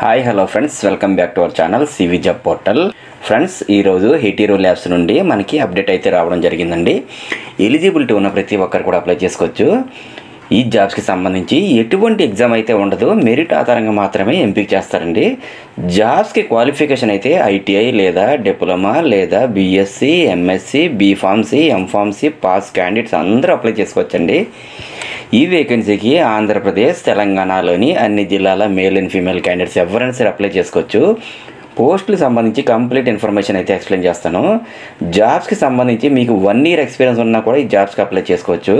Hi hello friends, welcome back to our channel CV job portal. Friends, ఈరోజు Hetero labs నుండి మనకి update అయితే రావడం జరిగిందండి. ఎలిజిబిలిటీ ఉన్న ప్రతి ఒక్కరు కూడా అప్లై చేసుకోవచ్చు. ఈ జాబ్స్కి సంబంధించి ఎటువంటి ఎగ్జామ్ అయితే ఉండదు, మెరిట్ ఆధారంగా మాత్రమే ఎంపిక చేస్తారండి. జాబ్స్కి క్వాలిఫికేషన్ అయితే ఐటీఐ లేదా డిప్లొమా లేదా BSc, MSc, B pharmacy, M pharmacy pass candidates అందరూ అప్లై చేసుకోవచ్చండి. ఈ వేకెన్సీకి ఆంధ్రప్రదేశ్, తెలంగాణలోని అన్ని జిల్లాల మేల్ అండ్ ఫీమేల్ క్యాండిడేట్స్ ఎవరైనా సరే అప్లై చేసుకోవచ్చు. పోస్టులకు సంబంధించి కంప్లీట్ ఇన్ఫర్మేషన్ అయితే ఎక్స్ప్లెయిన్ చేస్తాను. జాబ్స్కి సంబంధించి మీకు 1 year ఎక్స్పీరియన్స్ ఉన్నా కూడా ఈ జాబ్స్కి అప్లై చేసుకోవచ్చు.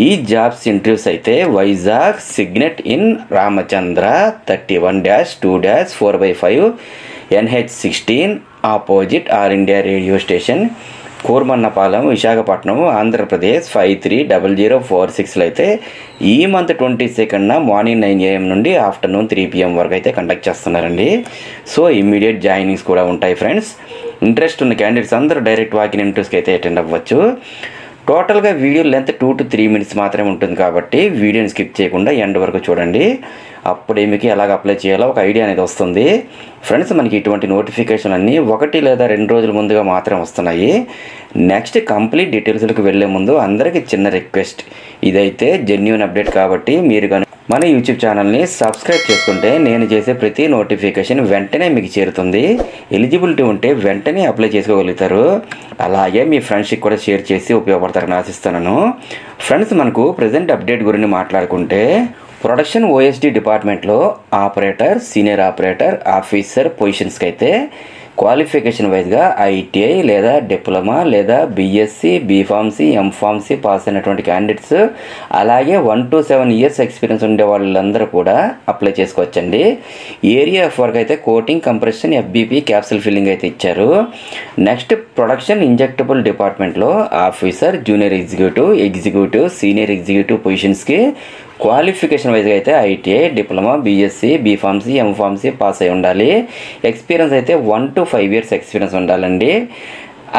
ఈ జాబ్స్ ఇంటర్వ్యూస్ అయితే Vizag signet in Ramachandra 31-2-4/5 NH16 opposite all India radio station, Kormannapalem, Visakhapatnam, Andhra Pradesh 530046లో అయితే ఈ మంత్ 22nd మార్నింగ్ 9 AM నుండి ఆఫ్టర్నూన్ 3 PM వరకు అయితే కండక్ట్ చేస్తున్నారండి. సో ఇమ్మీడియట్ జాయినింగ్స్ కూడా ఉంటాయి ఫ్రెండ్స్. ఇంట్రెస్ట్ ఉన్న క్యాండిడేట్స్ అందరూ డైరెక్ట్ వాకిన్ ఇంటర్వ్యూస్కి అయితే అటెండ్ అవ్వచ్చు. టోటల్గా వీడియో లెంత్ 2 to 3 minutes మాత్రమే ఉంటుంది కాబట్టి వీడియోని స్కిప్ చేయకుండా ఎండ్ వరకు చూడండి. అప్పుడే మీకు ఎలాగ అప్లై చేయాలో ఒక ఐడియా అనేది వస్తుంది. ఫ్రెండ్స్, మనకి ఇటువంటి నోటిఫికేషన్ అన్నీ 1 లేదా 2 రోజుల ముందుగా మాత్రం వస్తున్నాయి. నెక్స్ట్ కంప్లీట్ డీటెయిల్స్లకు వెళ్ళే ముందు అందరికీ చిన్న రిక్వెస్ట్, ఇదైతే జెన్యూన్ అప్డేట్ కాబట్టి మీరు కానీ మన యూట్యూబ్ ఛానల్ని సబ్స్క్రైబ్ చేసుకుంటే నేను చేసే ప్రతి నోటిఫికేషన్ వెంటనే మీకు చేరుతుంది. ఎలిజిబిలిటీ ఉంటే వెంటనే అప్లై చేసుకోగలుగుతారు. అలాగే మీ ఫ్రెండ్స్కి కూడా షేర్ చేసి ఉపయోగపడతారని ఆశిస్తున్నాను. ఫ్రెండ్స్, మనకు ప్రజెంట్ అప్డేట్ గురించి మాట్లాడుకుంటే ప్రొడక్షన్ ఓఎస్డి డిపార్ట్మెంట్లో ఆపరేటర్, సీనియర్ ఆపరేటర్, ఆఫీసర్ పొజిషన్స్కి అయితే క్వాలిఫికేషన్ వైజ్గా ఐటీఐ లేదా డిప్లొమా లేదా బీఎస్సీ, బీఫార్మసీ, ఎంఫార్మసీ పాస్ అయినటువంటి క్యాండిడేట్స్, అలాగే 1 to 7 years ఎక్స్పీరియన్స్ ఉండే వాళ్ళందరూ కూడా అప్లై చేసుకోవచ్చండి. ఏరియా ఆఫ్ వర్క్ అయితే coating, compression, FBP, capsule filling అయితే ఇచ్చారు. నెక్స్ట్ ప్రొడక్షన్ ఇంజెక్టబుల్ డిపార్ట్మెంట్లో officer, junior executive, executive, senior executive పొజిషన్స్కి క్వాలిఫికేషన్ వైజ్గా అయితే ITI, diploma, BSc, B pharmacy, M pharmacy pass అయి ఉండాలి. ఎక్స్పీరియన్స్ అయితే 1 to 5 years ఎక్స్పీరియన్స్ ఉండాలండి.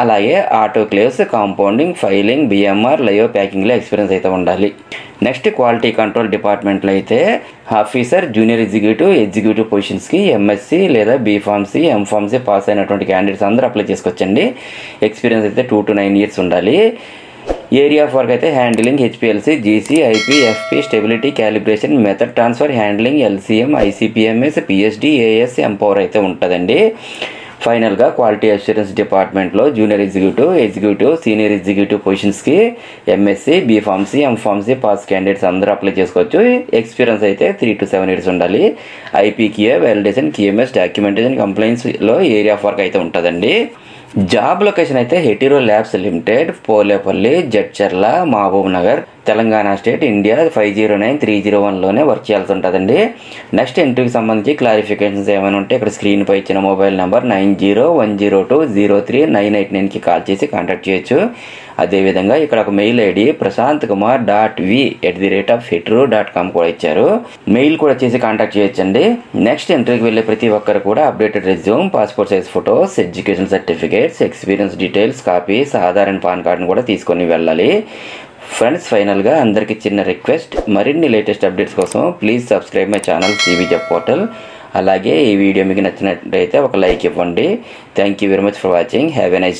అలాగే autoclaves, compounding, filling, BMR, lyo ప్యాకింగ్లో ఎక్స్పీరియన్స్ అయితే ఉండాలి. నెక్స్ట్ క్వాలిటీ కంట్రోల్ డిపార్ట్మెంట్లో అయితే ఆఫీసర్, జూనియర్ ఎగ్జిక్యూటివ్, ఎగ్జిక్యూటివ్ పొజిషన్స్కి ఎంఎస్సీ లేదా బీఫార్మసీ, ఎంఫార్మసీ పాస్ అయినటువంటి క్యాండిడేట్స్ అందరూ అప్లై చేసుకోవచ్చండి. ఎక్స్పీరియన్స్ అయితే 2 to 9 years ఉండాలి. ఏరియా ఆఫ్ వర్క్ అయితే handling, HPLC, GC, IP, FP, stability, calibration, method transfer, handling, LCM, ICPMS, PSD, AS, Empower అయితే ఉంటుందండి. ఫైనల్గా క్వాలిటీ అష్యూరెన్స్ డిపార్ట్మెంట్లో junior executive, executive, senior executive పొజిషన్స్కి MSc, B pharmacy, M pharmacy pass candidates అందరూ apply చేసుకోవచ్చు. Experience అయితే 3 to 7 years ఉండాలి. IPQA, validation, QMS, documentation, కంప్లైంట్స్లో ఏరియా ఆఫ్ వర్క్ అయితే ఉంటుందండి. జాబ్ లొకేషన్ అయితే Hetero labs limited, Polepally, Jadcherla, Mahabubnagar, Telangana state, India 509301లోనే వర్క్ చేయాల్సి ఉంటుందండి. నెక్స్ట్ ఇంటర్వ్యూకి సంబంధించి క్లారిఫికేషన్స్ ఏమైనా ఉంటే ఇక్కడ స్క్రీన్పై ఇచ్చిన మొబైల్ నెంబర్ 9010203989కి కాల్ చేసి కాంటాక్ట్ చేయొచ్చు. అదేవిధంగా ఇక్కడ ఒక మెయిల్ ఐడి prashantkumar.v@hetero.com కూడా ఇచ్చారు. మెయిల్ కూడా చేసి కాంటాక్ట్ చేయొచ్చండి. నెక్స్ట్ ఇంటర్వ్యూకి వెళ్ళే ప్రతి ఒక్కరు కూడా updated resume, passport size photos, education certificates, experience details, copies, Aadhaar and pan కార్డును కూడా తీసుకొని వెళ్ళాలి. ఫ్రెండ్స్, ఫైనల్గా అందరికీ చిన్న రిక్వెస్ట్, మరిన్ని లేటెస్ట్ అప్డేట్స్ కోసం please subscribe my channel CV job portal. అలాగే ఈ వీడియో మీకు నచ్చినట్లయితే ఒక లైక్ ఇవ్వండి. Thank you very much for watching. Have a nice